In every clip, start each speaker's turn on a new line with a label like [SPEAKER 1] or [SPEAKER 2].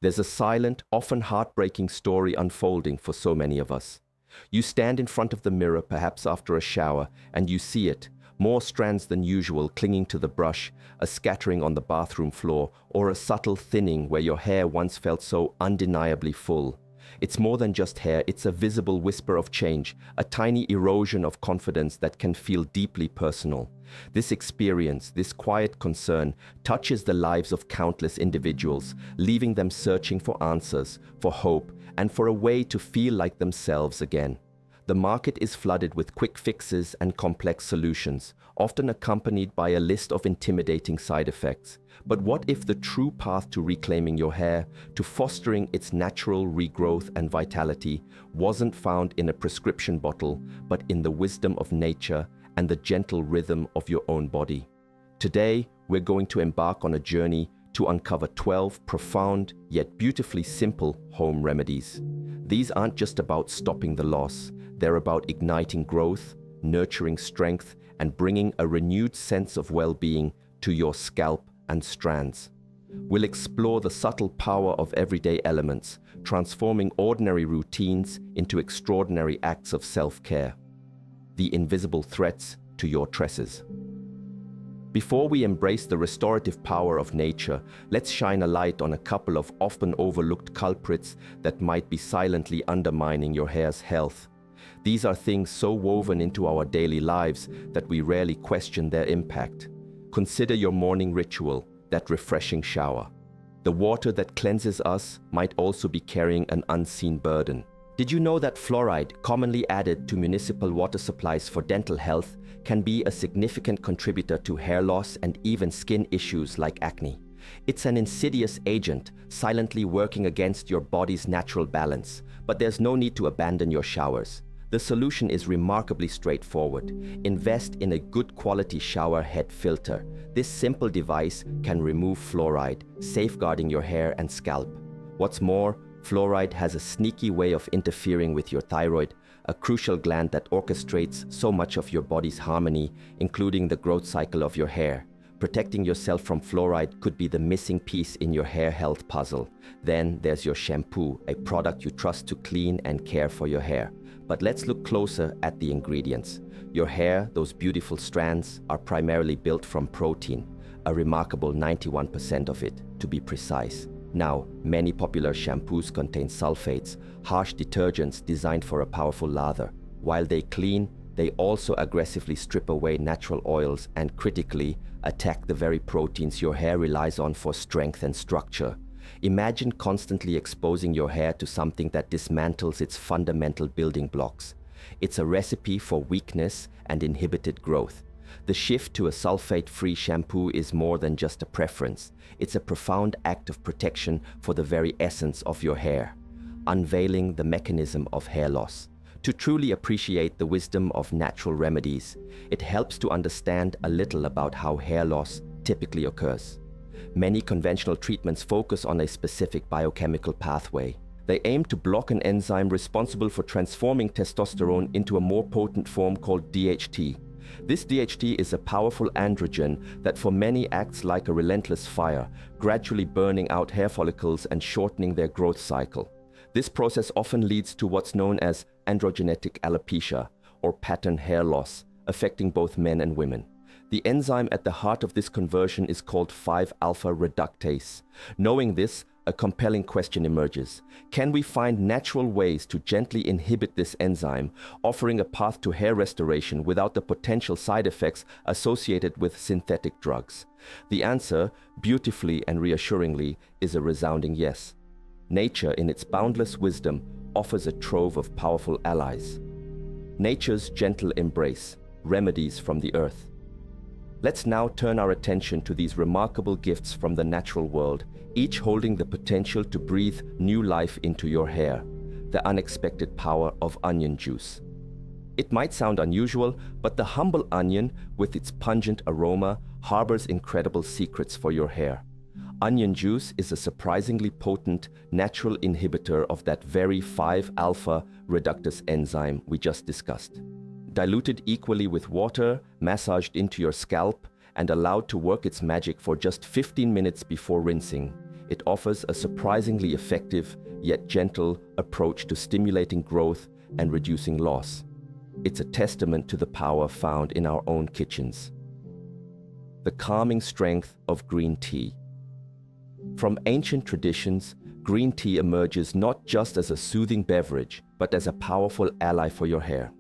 [SPEAKER 1] There's a silent, often heartbreaking story unfolding for so many of us. You stand in front of the mirror, perhaps after a shower, and you see it, more strands than usual clinging to the brush, a scattering on the bathroom floor, or a subtle thinning where your hair once felt so undeniably full. It's more than just hair, it's a visible whisper of change, a tiny erosion of confidence that can feel deeply personal. This experience, this quiet concern, touches the lives of countless individuals, leaving them searching for answers, for hope, and for a way to feel like themselves again. The market is flooded with quick fixes and complex solutions, often accompanied by a list of intimidating side effects. But what if the true path to reclaiming your hair, to fostering its natural regrowth and vitality, wasn't found in a prescription bottle, but in the wisdom of nature and the gentle rhythm of your own body? Today, we're going to embark on a journey to uncover 12 profound yet beautifully simple home remedies. These aren't just about stopping the loss, they're about igniting growth, nurturing strength, and bringing a renewed sense of well-being to your scalp and strands. We'll explore the subtle power of everyday elements, transforming ordinary routines into extraordinary acts of self-care. The invisible threats to your tresses. Before we embrace the restorative power of nature, let's shine a light on a couple of often overlooked culprits that might be silently undermining your hair's health. These are things so woven into our daily lives that we rarely question their impact. Consider your morning ritual, that refreshing shower. The water that cleanses us might also be carrying an unseen burden. Did you know that fluoride, commonly added to municipal water supplies for dental health, can be a significant contributor to hair loss and even skin issues like acne? It's an insidious agent, silently working against your body's natural balance. But there's no need to abandon your showers. The solution is remarkably straightforward. Invest in a good quality shower head filter. This simple device can remove fluoride, safeguarding your hair and scalp. What's more, fluoride has a sneaky way of interfering with your thyroid, a crucial gland that orchestrates so much of your body's harmony, including the growth cycle of your hair. Protecting yourself from fluoride could be the missing piece in your hair health puzzle. Then there's your shampoo, a product you trust to clean and care for your hair. But let's look closer at the ingredients. Your hair, those beautiful strands, are primarily built from protein, a remarkable 91% of it, to be precise. Now, many popular shampoos contain sulfates, harsh detergents designed for a powerful lather. While they clean, they also aggressively strip away natural oils and, critically, attack the very proteins your hair relies on for strength and structure. Imagine constantly exposing your hair to something that dismantles its fundamental building blocks. It's a recipe for weakness and inhibited growth. The shift to a sulfate-free shampoo is more than just a preference. It's a profound act of protection for the very essence of your hair, unveiling the mechanism of hair loss. To truly appreciate the wisdom of natural remedies, it helps to understand a little about how hair loss typically occurs. Many conventional treatments focus on a specific biochemical pathway. They aim to block an enzyme responsible for transforming testosterone into a more potent form called DHT. This DHT is a powerful androgen that for many acts like a relentless fire, gradually burning out hair follicles and shortening their growth cycle. This process often leads to what's known as androgenetic alopecia, or pattern hair loss, affecting both men and women. The enzyme at the heart of this conversion is called 5-alpha reductase. Knowing this, a compelling question emerges. Can we find natural ways to gently inhibit this enzyme, offering a path to hair restoration without the potential side effects associated with synthetic drugs? The answer, beautifully and reassuringly, is a resounding yes. Nature, in its boundless wisdom, offers a trove of powerful allies. Nature's gentle embrace, remedies from the earth. Let's now turn our attention to these remarkable gifts from the natural world, each holding the potential to breathe new life into your hair. The unexpected power of onion juice. It might sound unusual, but the humble onion, with its pungent aroma, harbors incredible secrets for your hair. Onion juice is a surprisingly potent natural inhibitor of that very 5-alpha reductase enzyme we just discussed. Diluted equally with water, massaged into your scalp, and allowed to work its magic for just 15 minutes before rinsing, it offers a surprisingly effective, yet gentle approach to stimulating growth and reducing loss. It's a testament to the power found in our own kitchens. The calming strength of green tea. From ancient traditions, green tea emerges not just as a soothing beverage, but as a powerful ally for your hair.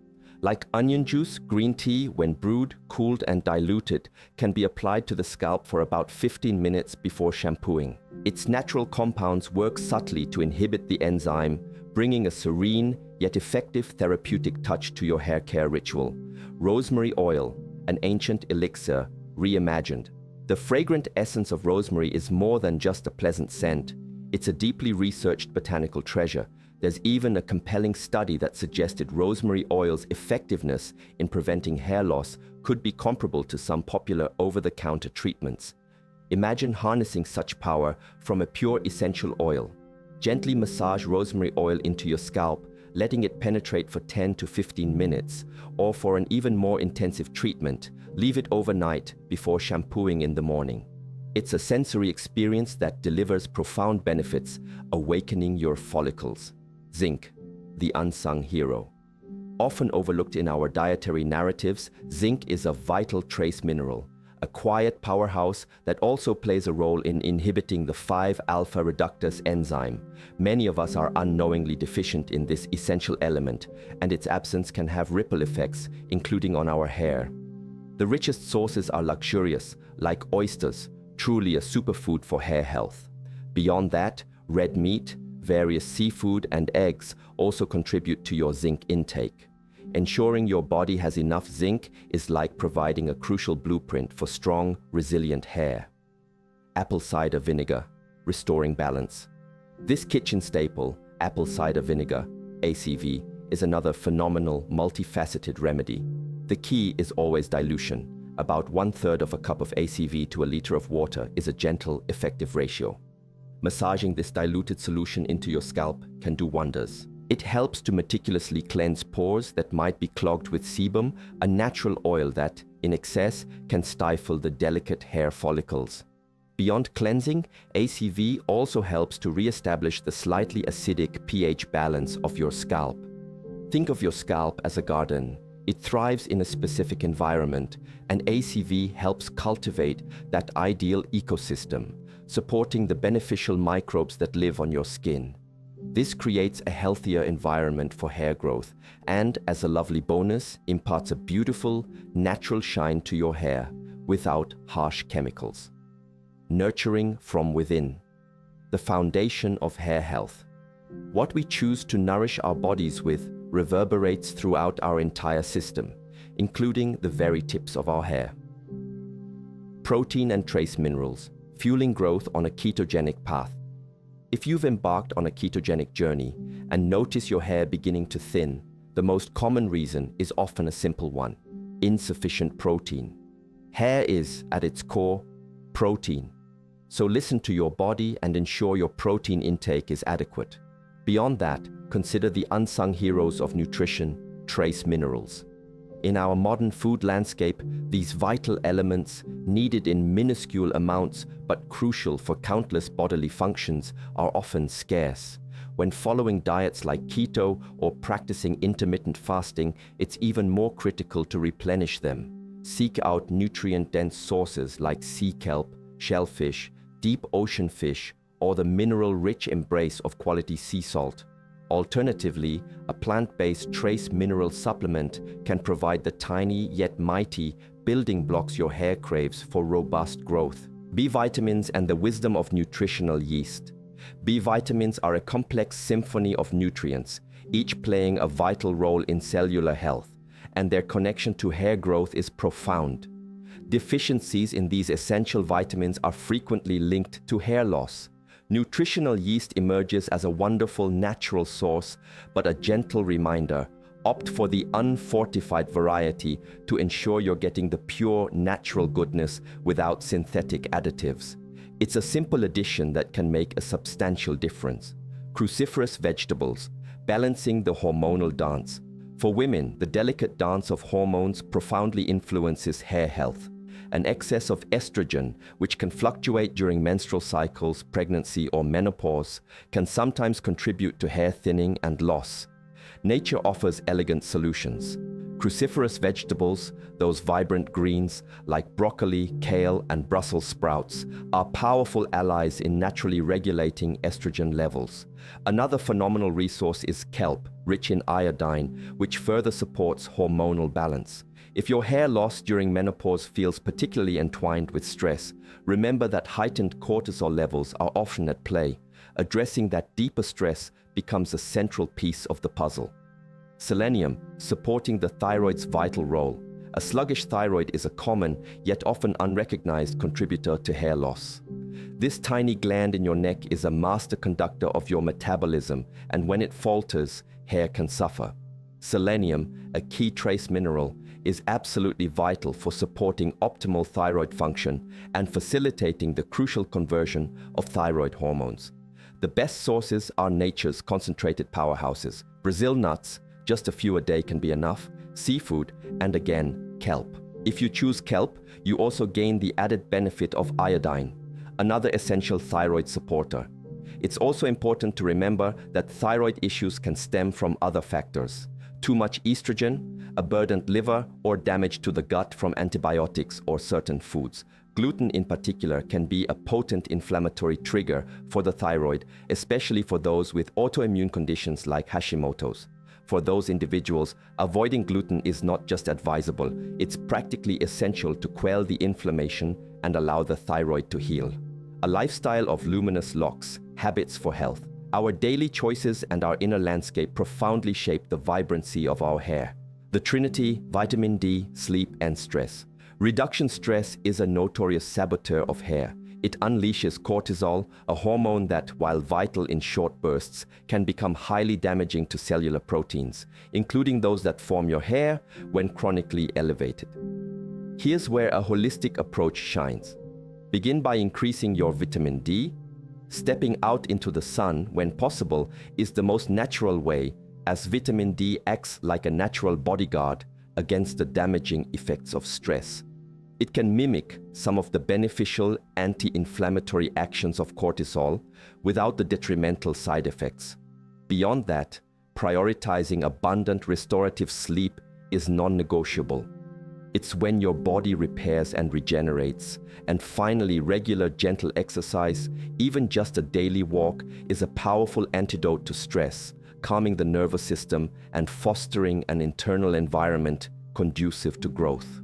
[SPEAKER 1] Like onion juice, green tea, when brewed, cooled, and diluted, can be applied to the scalp for about 15 minutes before shampooing. Its natural compounds work subtly to inhibit the enzyme, bringing a serene yet effective therapeutic touch to your hair care ritual. Rosemary oil, an ancient elixir, reimagined. The fragrant essence of rosemary is more than just a pleasant scent. It's a deeply researched botanical treasure. There's even a compelling study that suggested rosemary oil's effectiveness in preventing hair loss could be comparable to some popular over-the-counter treatments. Imagine harnessing such power from a pure essential oil. Gently massage rosemary oil into your scalp, letting it penetrate for 10 to 15 minutes, or for an even more intensive treatment, leave it overnight before shampooing in the morning. It's a sensory experience that delivers profound benefits, awakening your follicles. Zinc, the unsung hero. Often overlooked in our dietary narratives, zinc is a vital trace mineral, a quiet powerhouse that also plays a role in inhibiting the 5-alpha reductase enzyme. Many of us are unknowingly deficient in this essential element, and its absence can have ripple effects, including on our hair. The richest sources are luxurious, like oysters, truly a superfood for hair health. Beyond that, red meat, various seafood, and eggs also contribute to your zinc intake. Ensuring your body has enough zinc is like providing a crucial blueprint for strong, resilient hair. Apple cider vinegar, restoring balance. This kitchen staple, apple cider vinegar, ACV, is another phenomenal, multifaceted remedy. The key is always dilution. About 1/3 of a cup of ACV to a liter of water is a gentle, effective ratio. Massaging this diluted solution into your scalp can do wonders. It helps to meticulously cleanse pores that might be clogged with sebum, a natural oil that, in excess, can stifle the delicate hair follicles. Beyond cleansing, ACV also helps to re-establish the slightly acidic pH balance of your scalp. Think of your scalp as a garden. It thrives in a specific environment, and ACV helps cultivate that ideal ecosystem, supporting the beneficial microbes that live on your skin. This creates a healthier environment for hair growth and, as a lovely bonus, imparts a beautiful, natural shine to your hair without harsh chemicals. Nurturing from within, the foundation of hair health. What we choose to nourish our bodies with reverberates throughout our entire system, including the very tips of our hair. Protein and trace minerals, fueling growth on a ketogenic path. If you've embarked on a ketogenic journey and notice your hair beginning to thin, the most common reason is often a simple one: insufficient protein. Hair is, at its core, protein. So listen to your body and ensure your protein intake is adequate. Beyond that, consider the unsung heroes of nutrition, trace minerals. In our modern food landscape, these vital elements, needed in minuscule amounts but crucial for countless bodily functions, are often scarce. When following diets like keto or practicing intermittent fasting, it's even more critical to replenish them. Seek out nutrient-dense sources like sea kelp, shellfish, deep ocean fish, or the mineral-rich embrace of quality sea salt. Alternatively, a plant-based trace mineral supplement can provide the tiny yet mighty building blocks your hair craves for robust growth. B vitamins and the wisdom of nutritional yeast. B vitamins are a complex symphony of nutrients, each playing a vital role in cellular health, and their connection to hair growth is profound. Deficiencies in these essential vitamins are frequently linked to hair loss. Nutritional yeast emerges as a wonderful natural source, but a gentle reminder: opt for the unfortified variety to ensure you're getting the pure, natural goodness without synthetic additives. It's a simple addition that can make a substantial difference. Cruciferous vegetables, balancing the hormonal dance. For women, the delicate dance of hormones profoundly influences hair health. An excess of estrogen, which can fluctuate during menstrual cycles, pregnancy, or menopause, can sometimes contribute to hair thinning and loss. Nature offers elegant solutions. Cruciferous vegetables, those vibrant greens like broccoli, kale, and Brussels sprouts, are powerful allies in naturally regulating estrogen levels. Another phenomenal resource is kelp, rich in iodine, which further supports hormonal balance. If your hair loss during menopause feels particularly entwined with stress, remember that heightened cortisol levels are often at play. Addressing that deeper stress becomes a central piece of the puzzle. Selenium, supporting the thyroid's vital role. A sluggish thyroid is a common, yet often unrecognized contributor to hair loss. This tiny gland in your neck is a master conductor of your metabolism, and when it falters, hair can suffer. Selenium, a key trace mineral, is absolutely vital for supporting optimal thyroid function and facilitating the crucial conversion of thyroid hormones. The best sources are nature's concentrated powerhouses. Brazil nuts, just a few a day can be enough, seafood, and again, kelp. If you choose kelp, you also gain the added benefit of iodine, another essential thyroid supporter. It's also important to remember that thyroid issues can stem from other factors. Too much estrogen, a burdened liver, or damage to the gut from antibiotics or certain foods. Gluten in particular can be a potent inflammatory trigger for the thyroid, especially for those with autoimmune conditions like Hashimoto's. For those individuals, avoiding gluten is not just advisable, it's practically essential to quell the inflammation and allow the thyroid to heal. A lifestyle of luminous locks, habits for health. Our daily choices and our inner landscape profoundly shape the vibrancy of our hair. The Trinity: vitamin D, sleep, and stress. Reduction stress is a notorious saboteur of hair. It unleashes cortisol, a hormone that, while vital in short bursts, can become highly damaging to cellular proteins, including those that form your hair when chronically elevated. Here's where a holistic approach shines. Begin by increasing your vitamin D. Stepping out into the sun when possible is the most natural way, as vitamin D acts like a natural bodyguard against the damaging effects of stress. It can mimic some of the beneficial anti-inflammatory actions of cortisol without the detrimental side effects. Beyond that, prioritizing abundant restorative sleep is non-negotiable. It's when your body repairs and regenerates. And finally, regular gentle exercise, even just a daily walk, is a powerful antidote to stress, calming the nervous system and fostering an internal environment conducive to growth.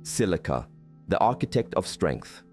[SPEAKER 1] Silica, the architect of strength.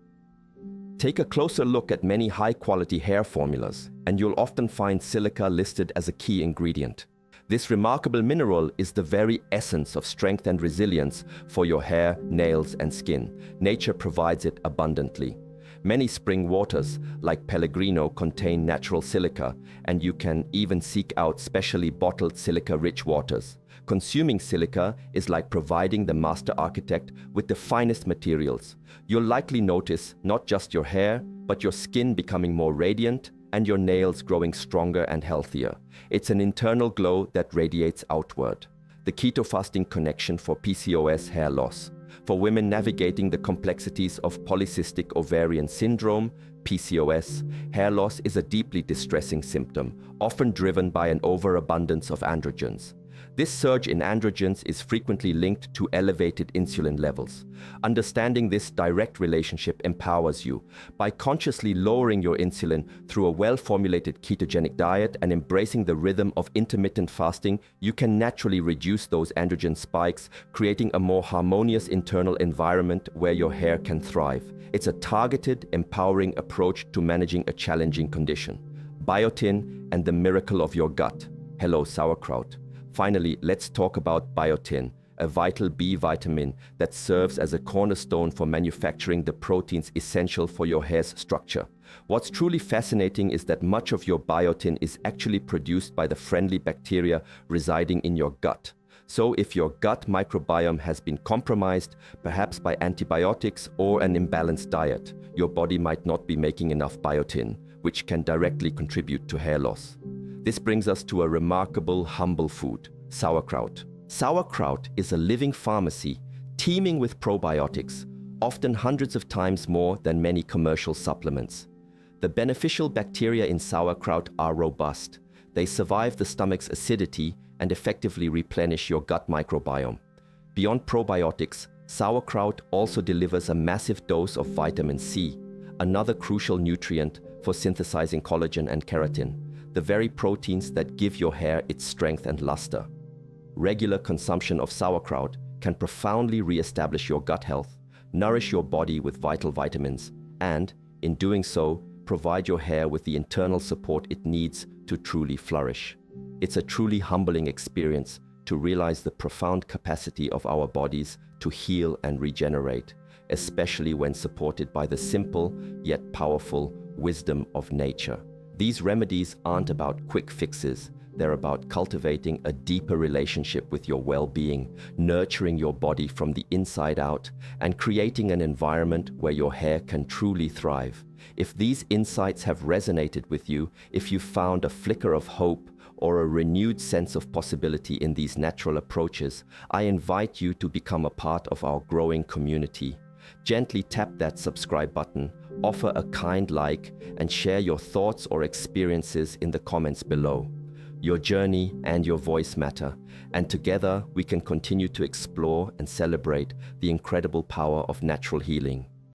[SPEAKER 1] Take a closer look at many high-quality hair formulas, and you'll often find silica listed as a key ingredient. This remarkable mineral is the very essence of strength and resilience for your hair, nails, and skin. Nature provides it abundantly. Many spring waters, like Pellegrino, contain natural silica, and you can even seek out specially bottled silica-rich waters. Consuming silica is like providing the master architect with the finest materials. You'll likely notice not just your hair, but your skin becoming more radiant and your nails growing stronger and healthier. It's an internal glow that radiates outward. The keto fasting connection for PCOS hair loss. For women navigating the complexities of polycystic ovarian syndrome, PCOS, hair loss is a deeply distressing symptom, often driven by an overabundance of androgens. This surge in androgens is frequently linked to elevated insulin levels. Understanding this direct relationship empowers you. By consciously lowering your insulin through a well-formulated ketogenic diet and embracing the rhythm of intermittent fasting, you can naturally reduce those androgen spikes, creating a more harmonious internal environment where your hair can thrive. It's a targeted, empowering approach to managing a challenging condition. Biotin and the miracle of your gut. Hello, sauerkraut. Finally, let's talk about biotin, a vital B vitamin that serves as a cornerstone for manufacturing the proteins essential for your hair's structure. What's truly fascinating is that much of your biotin is actually produced by the friendly bacteria residing in your gut. So if your gut microbiome has been compromised, perhaps by antibiotics or an imbalanced diet, your body might not be making enough biotin, which can directly contribute to hair loss. This brings us to a remarkable, humble food, sauerkraut. Sauerkraut is a living pharmacy, teeming with probiotics, often hundreds of times more than many commercial supplements. The beneficial bacteria in sauerkraut are robust. They survive the stomach's acidity and effectively replenish your gut microbiome. Beyond probiotics, sauerkraut also delivers a massive dose of vitamin C, another crucial nutrient for synthesizing collagen and keratin, the very proteins that give your hair its strength and luster. Regular consumption of sauerkraut can profoundly re-establish your gut health, nourish your body with vital vitamins, and, in doing so, provide your hair with the internal support it needs to truly flourish. It's a truly humbling experience to realize the profound capacity of our bodies to heal and regenerate, especially when supported by the simple yet powerful wisdom of nature. These remedies aren't about quick fixes. They're about cultivating a deeper relationship with your well-being, nurturing your body from the inside out, and creating an environment where your hair can truly thrive. If these insights have resonated with you, if you found a flicker of hope or a renewed sense of possibility in these natural approaches, I invite you to become a part of our growing community. Gently tap that subscribe button, offer a kind like, and share your thoughts or experiences in the comments below. Your journey and your voice matter, and together we can continue to explore and celebrate the incredible power of natural healing.